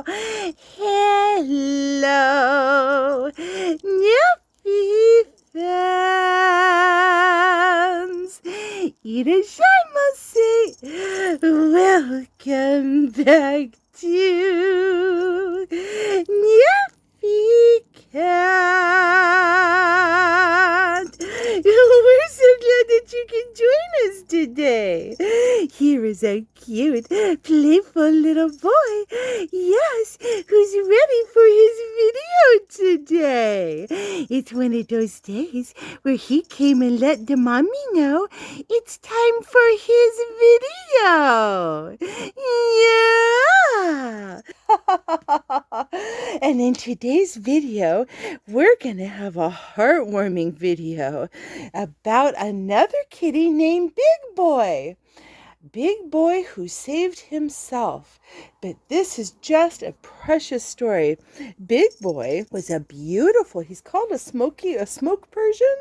Hello, Nippy fans. Irashaimase. Welcome back to Nippy Cat. We're so glad that you can join us today. Here is a cute, playful little boy, yes, who's ready for his video today. It's one of those days where he came and let the mommy know it's time for his video. Yeah! And in today's video, we're going to have a heartwarming video about another kitty named Big Boy. Big Boy who saved himself. But this is just a precious story. Big Boy was he's called a smoke Persian.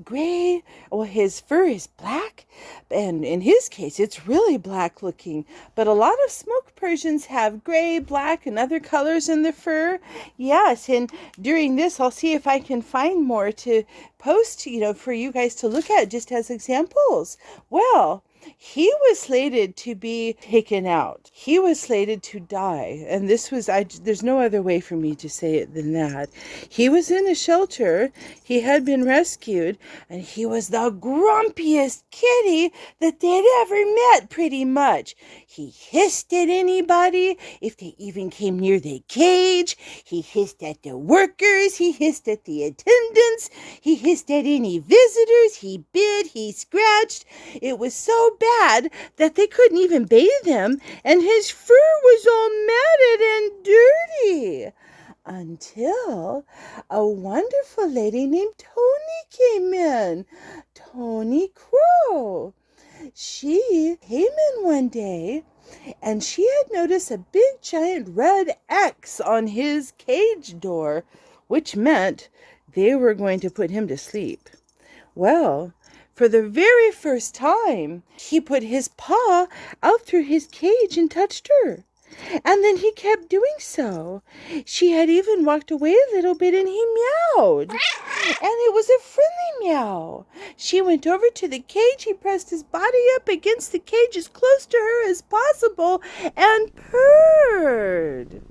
Gray, well, his fur is black, and in his case, it's really black looking. But a lot of smoke Persians have gray, black, and other colors in the fur. Yes, and during this, I'll see if I can find more to post, for you guys to look at just as examples. Well, he was slated to be taken out. He was slated to die. And there's no other way for me to say it than that. He was in a shelter. He had been rescued. And he was the grumpiest kitty that they'd ever met, pretty much. He hissed at anybody if they even came near the cage. He hissed at the workers. He hissed at the attendants. He hissed at any visitors. He bit. He scratched. It was so bad that they couldn't even bathe him, and his fur was all matted and dirty. Until a wonderful lady named Tony came in. Tony Crow. She came in one day, and she had noticed a big giant red X on his cage door, which meant they were going to put him to sleep. Well, for the very first time, he put his paw out through his cage and touched her. And then he kept doing so. She had even walked away a little bit and he meowed. And it was a friendly meow. She went over to the cage. He pressed his body up against the cage as close to her as possible and purred.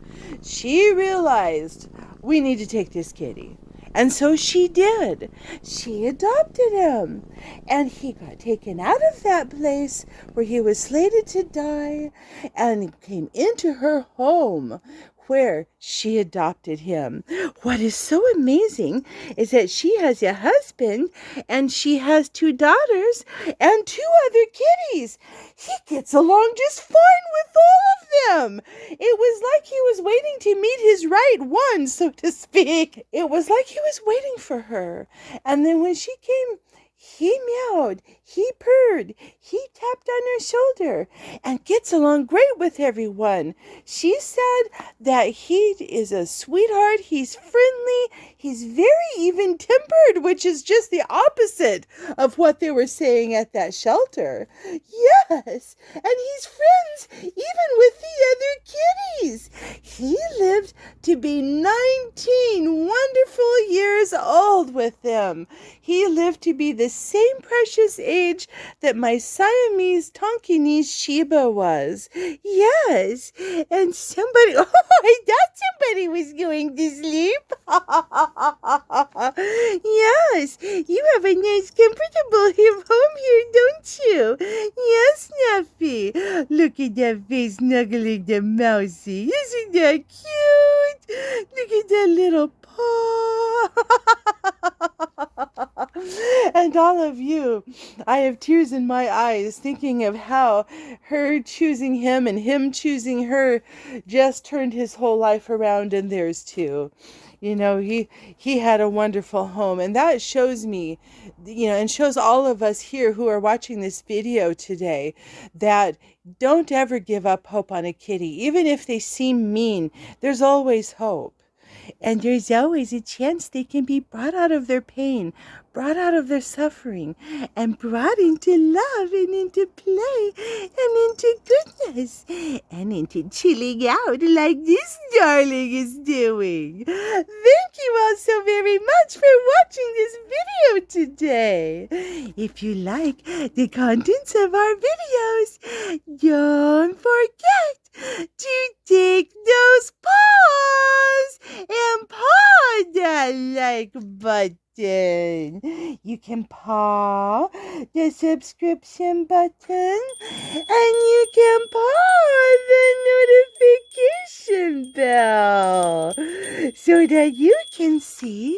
She realized, we need to take this kitty. And so she did. She adopted him. And he got taken out of that place where he was slated to die and came into her home where she adopted him. What is so amazing is that she has a husband and she has 2 daughters and 2 other kitties. He gets along just fine with all of them. It was like he was waiting to meet his right one, so to speak. It was like he was waiting for her. And then when she came, he meowed, he purred, he tapped on her shoulder, and gets along great with everyone. She said that he is a sweetheart, he's friendly, he's very even-tempered, which is just the opposite of what they were saying at that shelter. Yes, and he's friends even with the other kitties. He lived to be 19 wonderful years old with them. He lived to be the same precious age that my Siamese Tonkinese Sheba was. Yes, and somebody, oh, I thought somebody was going to sleep. Yes, you have a nice, comfortable home here, don't you? Yes, Snuffy. Look at that face snuggling the mousey. Isn't that cute? Look at that little paw. And all of you, I have tears in my eyes thinking of how her choosing him and him choosing her just turned his whole life around, and theirs too. He had a wonderful home, and that shows me, and shows all of us here who are watching this video today, that don't ever give up hope on a kitty. Even if they seem mean, there's always hope. And there's always a chance they can be brought out of their pain, brought out of their suffering, and brought into love and into play and into goodness and into chilling out like this darling is doing. Thank you all so very much for watching this video today. If you like the contents of our videos, don't forget to take those paws and paw that like button. You can paw the subscription button and you can paw the notification bell so that you can see